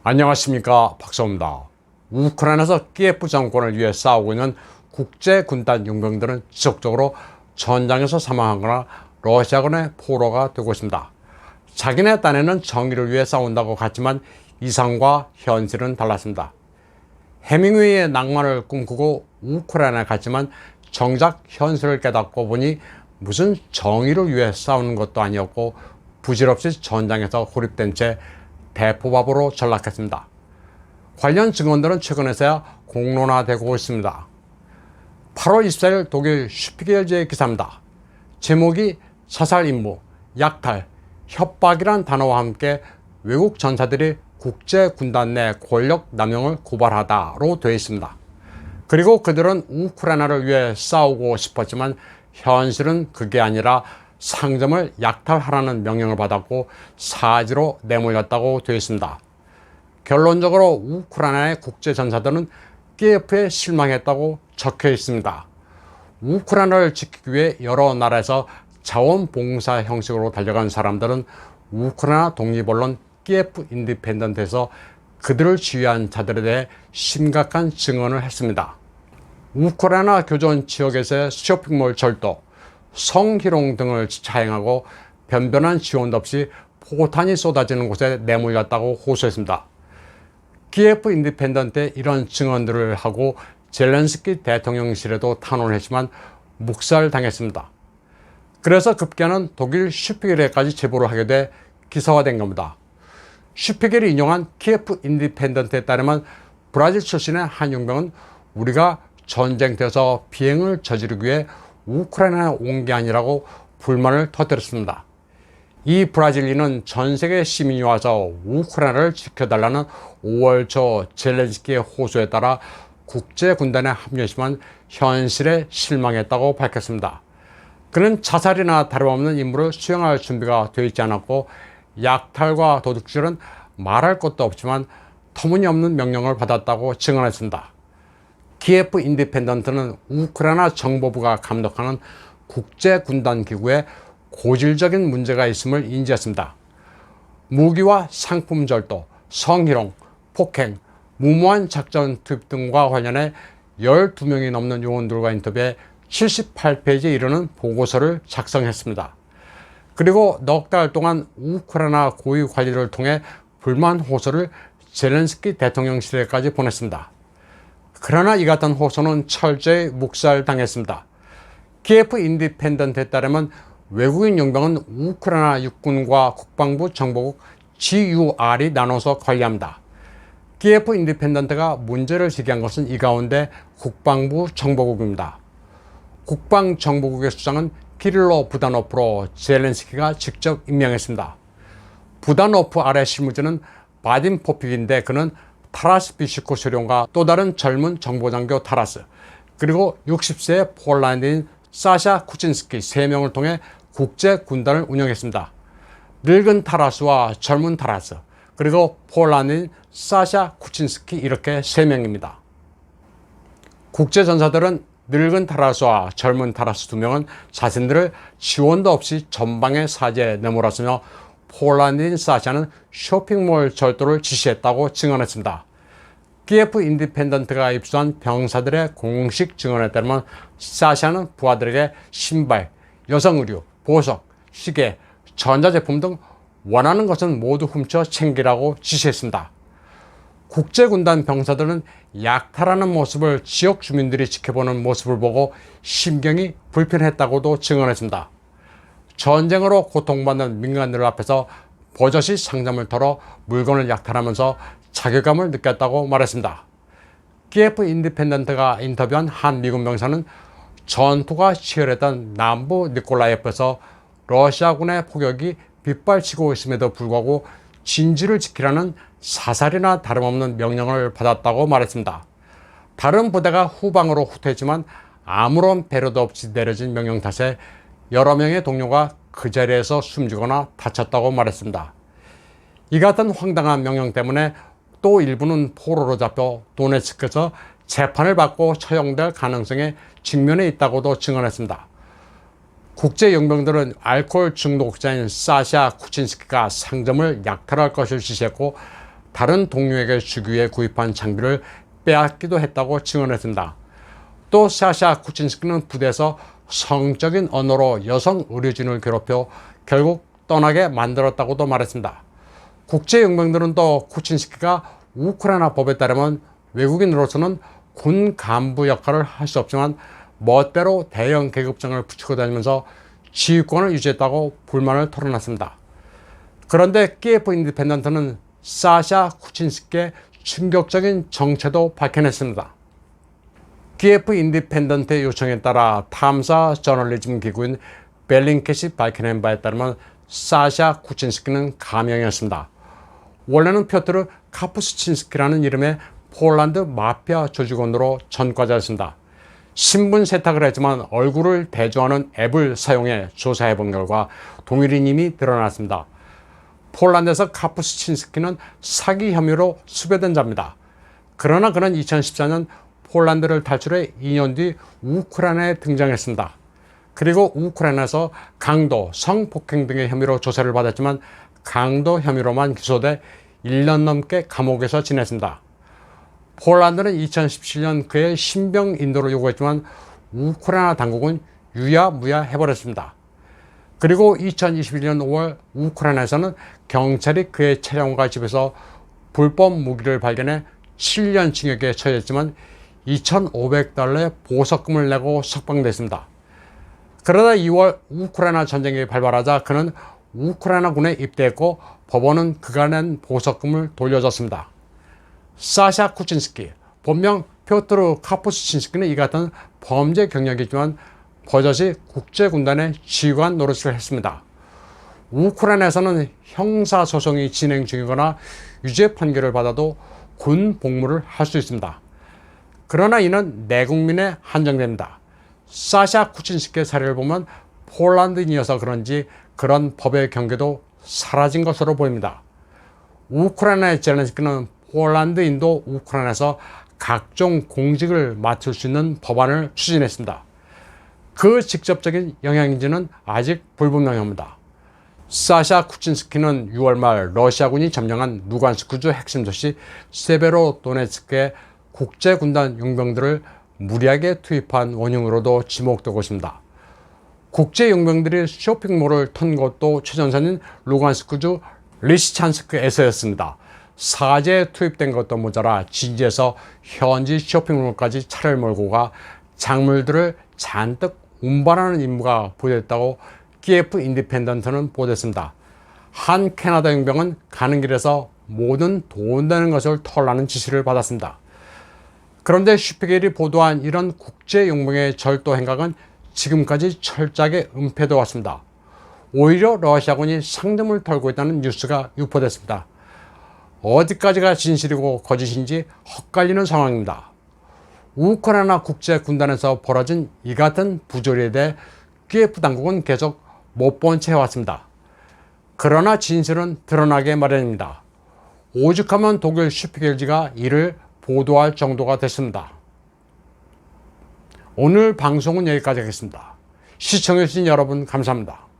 안녕하십니까, 박사입니다. 우크라이나에서 키예프 정권을 위해 싸우고 있는 국제군단 용병들은 지속적으로 전장에서 사망하거나 러시아군의 포로가 되고 있습니다. 자기네 딴에는 정의를 위해 싸운다고 갔지만 이상과 현실은 달랐습니다. 해밍웨이의 낭만을 꿈꾸고 우크라이나에 갔지만 정작 현실을 깨닫고 보니 무슨 정의를 위해 싸우는 것도 아니었고 부질없이 전장에서 고립된 채 대포밥으로 전락했습니다. 관련 증언들은 최근에서야 공론화되고 있습니다. 8월 24일 독일 슈피겔지의 기사입니다. 제목이 자살 임무, 약탈, 협박이란 단어와 함께 외국 전사들이 국제군단 내 권력 남용을 고발하다로 되어 있습니다. 그리고 그들은 우크라이나를 위해 싸우고 싶었지만 현실은 그게 아니라 상점을 약탈하라는 명령을 받았고 사지로 내몰렸다고 되어 있습니다. 결론적으로 우크라이나의 국제전사들은 키예프에 실망했다고 적혀 있습니다. 우크라이나를 지키기 위해 여러 나라에서 자원봉사 형식으로 달려간 사람들은 우크라이나 독립언론 키예프 인디펜던트에서 그들을 지휘한 자들에 대해 심각한 증언을 했습니다. 우크라이나 교전 지역에서의 쇼핑몰 절도, 성희롱 등을 차행하고 변변한 지원도 없이 포탄이 쏟아지는 곳에 내몰렸다고 호소했습니다. 키예프 인디펜던트에 이런 증언들을 하고 젤렌스키 대통령실에도 탄원을 했지만 묵살당했습니다. 그래서 급기야는 독일 슈피겔에까지 제보를 하게 돼 기사화된 겁니다. 슈피겔이 인용한 키예프 인디펜던트에 따르면 브라질 출신의 한 용병은 우리가 전쟁터에서 비행을 저지르기 위해 우크라이나에 온 게 아니라고 불만을 터뜨렸습니다. 이 브라질리는 전 세계 시민이 와서 우크라이나를 지켜달라는 5월 초 젤렌스키의 호소에 따라 국제군단에 합류했지만 현실에 실망했다고 밝혔습니다. 그는 자살이나 다름없는 임무를 수행할 준비가 되어 있지 않았고 약탈과 도둑질은 말할 것도 없지만 터무니없는 명령을 받았다고 증언했습니다. 키예프 인디펜던트는 우크라이나 정보부가 감독하는 국제군단 기구에 고질적인 문제가 있음을 인지했습니다. 무기와 상품 절도, 성희롱, 폭행, 무모한 작전 투입 등과 관련해 12명이 넘는 요원들과 인터뷰해 78페이지에 이르는 보고서를 작성했습니다. 그리고 넉 달 동안 우크라이나 고위 관리를 통해 불만 호소를 젤렌스키 대통령실에까지 보냈습니다. 그러나 이 같은 호소는 철저히 묵살당했습니다. 키예프 인디펜던트에 따르면 외국인 용병은 우크라이나 육군과 국방부 정보국 GUR이 나눠서 관리합니다. 키예프 인디펜던트가 문제를 제기한 것은 이 가운데 국방부 정보국입니다. 국방정보국의 수장은 키릴로 부다노프로 젤렌스키가 직접 임명했습니다. 부다노프 아래 실무진은 바딘 포픽인데 그는 타라스 비시코 소련과 또 다른 젊은 정보장교 타라스, 그리고 60세의 폴란드인 사샤 쿠친스키 3명을 통해 국제군단을 운영했습니다. 늙은 타라스와 젊은 타라스, 그리고 폴란드인 사샤 쿠친스키 이렇게 3명입니다. 국제전사들은 늙은 타라스와 젊은 타라스 2명은 자신들을 지원도 없이 전방의 사지에 내몰았으며 폴란드인 사샤는 쇼핑몰 절도를 지시했다고 증언했습니다. 키예프 인디펜던트가 입수한 병사들의 공식 증언에 따르면 사샤는 부하들에게 신발, 여성 의류, 보석, 시계, 전자제품 등 원하는 것은 모두 훔쳐 챙기라고 지시했습니다. 국제군단 병사들은 약탈하는 모습을 지역 주민들이 지켜보는 모습을 보고 심경이 불편했다고도 증언했습니다. 전쟁으로 고통받는 민간들 앞에서 버젓이 상점을 털어 물건을 약탈하면서 자괴감을 느꼈다고 말했습니다. 키예프 인디펜던트가 인터뷰한 한 미군 병사는 전투가 치열했던 남부 니콜라예프에서 러시아군의 포격이 빗발치고 있음에도 불구하고 진지를 지키라는 사살이나 다름없는 명령을 받았다고 말했습니다. 다른 부대가 후방으로 후퇴했지만 아무런 배려도 없이 내려진 명령 탓에 여러 명의 동료가 그 자리에서 숨지거나 다쳤다고 말했습니다. 이 같은 황당한 명령 때문에 또 일부는 포로로 잡혀 도네츠크에서 재판을 받고 처형될 가능성에 직면해 있다고도 증언했습니다. 국제용병들은 알코올 중독자인 사샤 쿠친스키가 상점을 약탈할 것을 지시했고 다른 동료에게 주기 위해 구입한 장비를 빼앗기도 했다고 증언했습니다. 또 사샤 쿠친스키는 부대에서 성적인 언어로 여성 의료진을 괴롭혀 결국 떠나게 만들었다고도 말했습니다. 국제용병들은 또 쿠친스키가 우크라이나 법에 따르면 외국인으로서는 군 간부 역할을 할 수 없지만 멋대로 대형 계급장을 붙이고 다니면서 지휘권을 유지했다고 불만을 털어놨습니다. 그런데 키예프 인디펜던트는 사샤 쿠친스키의 충격적인 정체도 밝혀냈습니다. 키예프 인디펜던트의 요청에 따라 탐사 저널리즘 기구인 벨링캣이 밝혀낸 바에 따르면 사샤 쿠친스키는 가명이었습니다. 원래는 표트르 카푸스친스키라는 이름의 폴란드 마피아 조직원으로 전과자였습니다. 신분 세탁을 했지만 얼굴을 대조하는 앱을 사용해 조사해본 결과 동일인임이 드러났습니다. 폴란드에서 카푸스친스키는 사기 혐의로 수배된 자입니다. 그러나 그는 2014년 폴란드를 탈출해 2년 뒤 우크라이나에 등장했습니다. 그리고 우크라이나에서 강도, 성폭행 등의 혐의로 조사를 받았지만 강도 혐의로만 기소돼 1년 넘게 감옥에서 지냈습니다. 폴란드는 2017년 그의 신병 인도를 요구했지만 우크라이나 당국은 유야무야 해버렸습니다. 그리고 2021년 5월 우크라이나에서는 경찰이 그의 차량과 집에서 불법 무기를 발견해 7년 징역에 처했지만 2,500달러의 보석금을 내고 석방됐습니다. 그러다 2월 우크라이나 전쟁이 발발하자 그는 우크라이나군에 입대했고 법원은 그가 낸 보석금을 돌려줬습니다. 사샤 쿠친스키, 본명 표트르 카푸스친스키는 이 같은 범죄 경력이 있지만 버젓이 국제군단의 지휘관 노릇을 했습니다. 우크라이나에서는 형사소송이 진행 중이거나 유죄 판결을 받아도 군 복무를 할 수 있습니다. 그러나 이는 내국민에 한정됩니다. 사샤 쿠친스키의 사례를 보면 폴란드인이어서 그런지 그런 법의 경계도 사라진 것으로 보입니다. 우크라이나의 젤렌스키는 폴란드인도 우크라이나에서 각종 공직을 맡을 수 있는 법안을 추진했습니다. 그 직접적인 영향인지는 아직 불분명합니다. 사샤 쿠친스키는 6월 말 러시아군이 점령한 루간스크주 핵심 도시 세베로도네츠크의 국제군단 용병들을 무리하게 투입한 원흉으로도 지목되고 있습니다. 국제용병들이 쇼핑몰을 턴 것도 최전선인 루간스크주 리시찬스크에서였습니다. 사제에 투입된 것도 모자라 진지에서 현지 쇼핑몰까지 차를 몰고 가 작물들을 잔뜩 운반하는 임무가 보였다고 키예프 인디펜던트는 보도했습니다. 한 캐나다 용병은 가는 길에서 모든 돈 되는 것을 털라는 지시를 받았습니다. 그런데 슈피겔이 보도한 이런 국제용병의 절도 행각은 지금까지 철저하게 은폐되어 왔습니다. 오히려 러시아군이 상점을 털고 있다는 뉴스가 유포됐습니다. 어디까지가 진실이고 거짓인지 헛갈리는 상황입니다. 우크라이나 국제군단에서 벌어진 이 같은 부조리에 대해 키예프 당국은 계속 못 본 채 해왔습니다. 그러나 진실은 드러나게 마련입니다. 오죽하면 독일 슈피겔지가 이를 보도할 정도가 됐습니다. 오늘 방송은 여기까지 하겠습니다. 시청해주신 여러분 감사합니다.